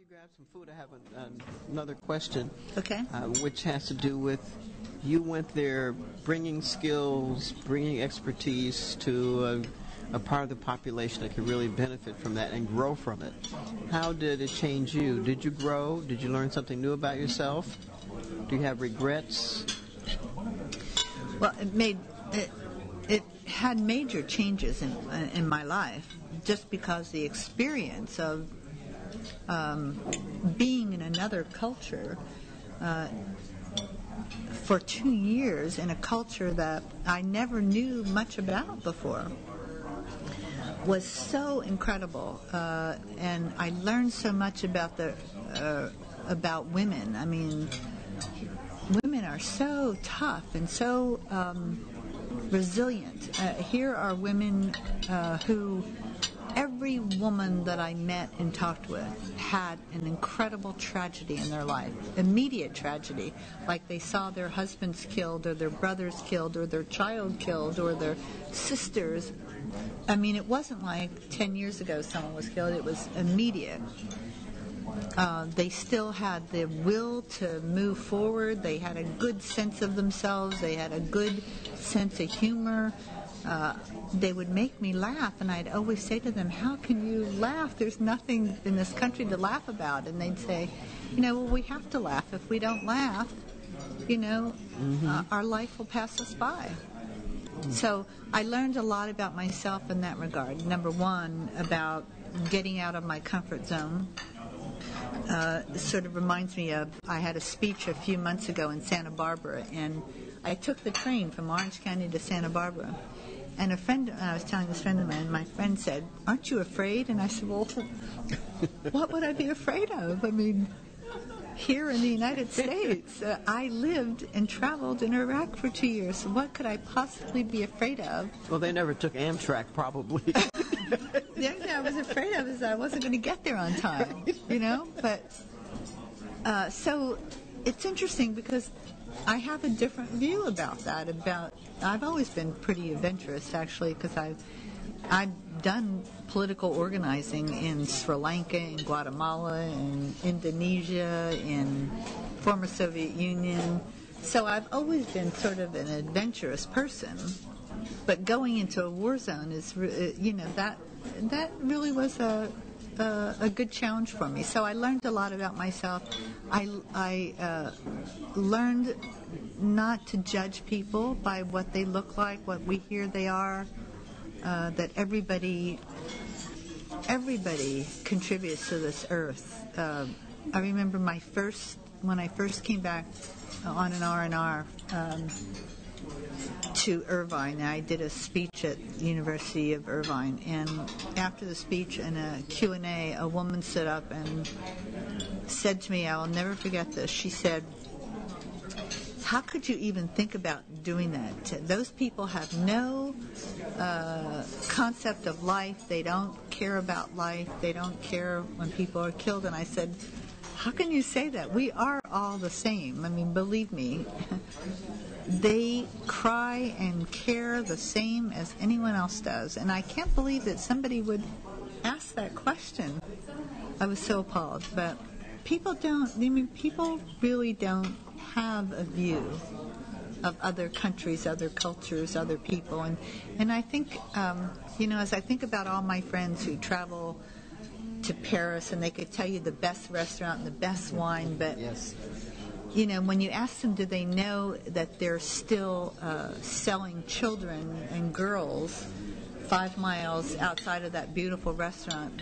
you grab some food, I have another question. Okay. Which has to do with you went there bringing skills, bringing expertise to a part of the population that could really benefit from that and grow from it. How did it change you? Did you grow? Did you learn something new about yourself? Do you have regrets? Well, it had major changes in my life, just because the experience of being in another culture for 2 years in a culture that I never knew much about before was so incredible, and I learned so much about about women. I mean, women are so tough and so resilient. Here are women who every woman that I met and talked with had an incredible tragedy in their life, immediate tragedy, like they saw their husbands killed or their brothers killed or their child killed or their sisters. I mean, it wasn't like 10 years ago someone was killed. It was immediate. They still had the will to move forward. They had a good sense of themselves. They had a good sense of humor. They would make me laugh, and I'd always say to them, how can you laugh? There's nothing in this country to laugh about. And they'd say, well, we have to laugh. If we don't laugh, our life will pass us by. So I learned a lot about myself in that regard. Number one, about getting out of my comfort zone. It sort of reminds me of, I had a speech a few months ago in Santa Barbara, and I took the train from Orange County to Santa Barbara. And I was telling this friend of mine, my friend said, aren't you afraid? And I said, well, what would I be afraid of? I mean, here in the United States, I lived and traveled in Iraq for 2 years. So what could I possibly be afraid of? Well, they never took Amtrak, probably. The only thing I was afraid of is that I wasn't going to get there on time, But so it's interesting because I have a different view about that. I've always been pretty adventurous, actually, because I've done political organizing in Sri Lanka, in Guatemala, in Indonesia, in former Soviet Union. So I've always been sort of an adventurous person. But going into a war zone is, that really was a good challenge for me. So I learned a lot about myself. I learned not to judge people by what they look like, what we hear they are. That everybody contributes to this earth. I remember when I first came back on an R&R to Irvine. I did a speech at the University of Irvine, and after the speech in a Q&A, a woman stood up and said to me, I will never forget this, she said, how could you even think about doing that? Those people have no concept of life. They don't care about life. They don't care when people are killed. And I said, how can you say that? We are all the same. I mean, believe me. They cry and care the same as anyone else does. And I can't believe that somebody would ask that question. I was so appalled. But people really don't have a view of other countries, other cultures, other people. And I think, as I think about all my friends who travel to Paris, and they could tell you the best restaurant and the best wine, but yes. When you ask them, do they know that they're still selling children and girls 5 miles outside of that beautiful restaurant?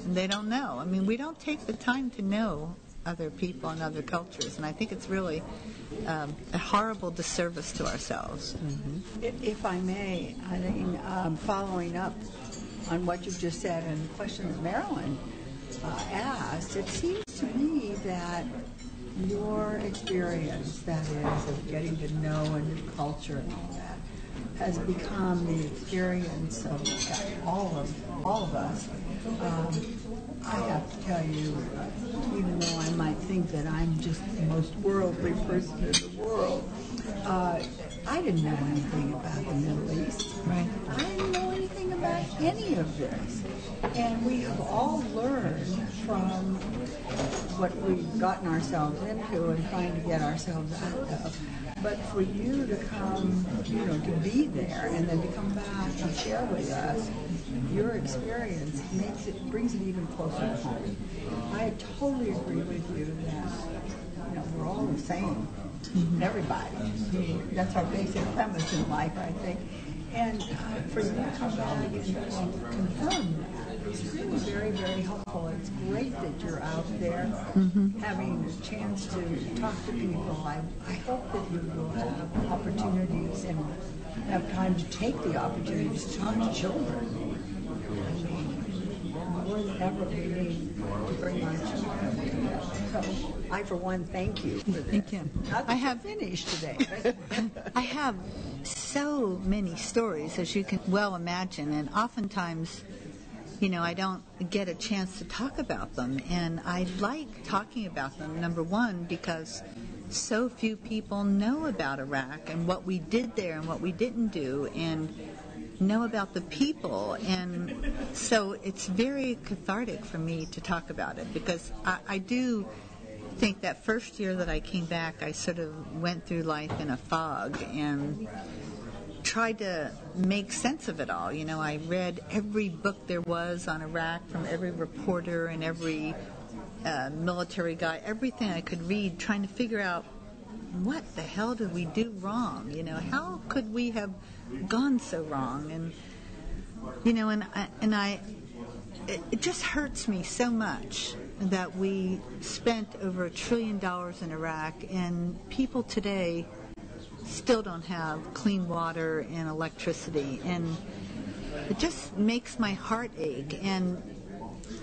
They don't know. I mean, we don't take the time to know other people and other cultures, and I think it's really a horrible disservice to ourselves. Mm-hmm. If I may, Eileen, following up on what you've just said and the question that Marilyn asked, it seems to me that your experience, that is, of getting to know a new culture and all that, has become the experience of all of us. I have to tell you, even though I might think that I'm just the most worldly person in the world, I didn't know anything about the Middle East. Right. I didn't know anything about any of this. And we have all learned from what we've gotten ourselves into and trying to get ourselves out of. But for you to come, to be there and then to come back and share with us your experience brings it even closer to home. I totally agree with you that we're all the same. Everybody. That's our basic premise in life, I think. And for you to come back and confirm that, it's really very, very helpful. It's great that you're out there having a chance to talk to people. I hope that you will have opportunities and have time to take the opportunities to talk to children. More than ever, we need to bring our children together. So I, for one, thank you for this. Thank you. I have finished today. I have so many stories, as you can well imagine, and oftentimes, I don't get a chance to talk about them, and I like talking about them, number one, because so few people know about Iraq and what we did there and what we didn't do, and know about the people, and so it's very cathartic for me to talk about it, because I do think that first year that I came back, I sort of went through life in a fog and tried to make sense of it all. I read every book there was on Iraq from every reporter and every military guy, everything I could read, trying to figure out what the hell did we do wrong? How could we have gone so wrong? And it just hurts me so much that we spent over $1 trillion in Iraq, and people today still don't have clean water and electricity, and it just makes my heart ache. And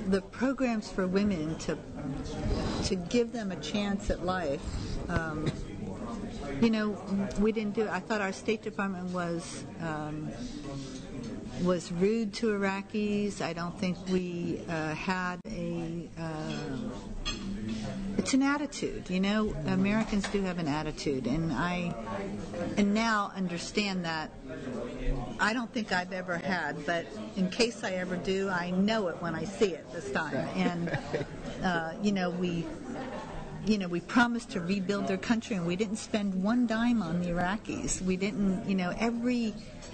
the programs for women to give them a chance at life, we didn't do it. I thought our State Department was rude to Iraqis. I don't think we had it's an attitude. Americans do have an attitude, and I now understand that. I don't think I've ever had, but in case I ever do, I know it when I see it this time. And we promised to rebuild their country, and we didn't spend one dime on the Iraqis. We didn't,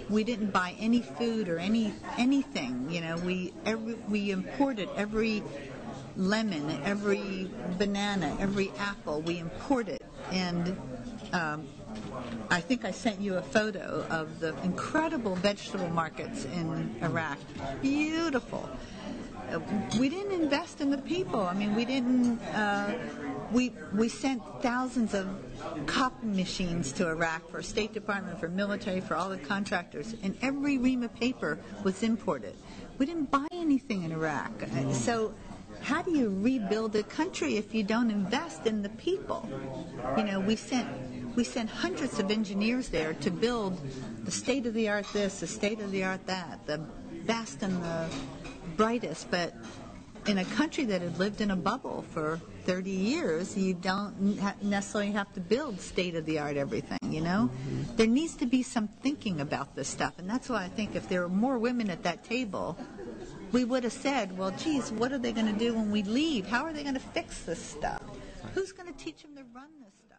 we didn't buy any food or anything. We imported every lemon, every banana, every apple. We imported, and I think I sent you a photo of the incredible vegetable markets in Iraq. Beautiful. We didn't invest in the people. I mean, we didn't. We sent thousands of copy machines to Iraq for State Department, for military, for all the contractors, and every ream of paper was imported. We didn't buy anything in Iraq. So how do you rebuild a country if you don't invest in the people? We sent hundreds of engineers there to build the state-of-the-art this, the state-of-the-art that, the best and the brightest, but in a country that had lived in a bubble for 30 years, you don't necessarily have to build state-of-the-art everything, There needs to be some thinking about this stuff, and that's why I think if there were more women at that table, we would have said, well, geez, what are they going to do when we leave? How are they going to fix this stuff? Who's going to teach them to run this stuff?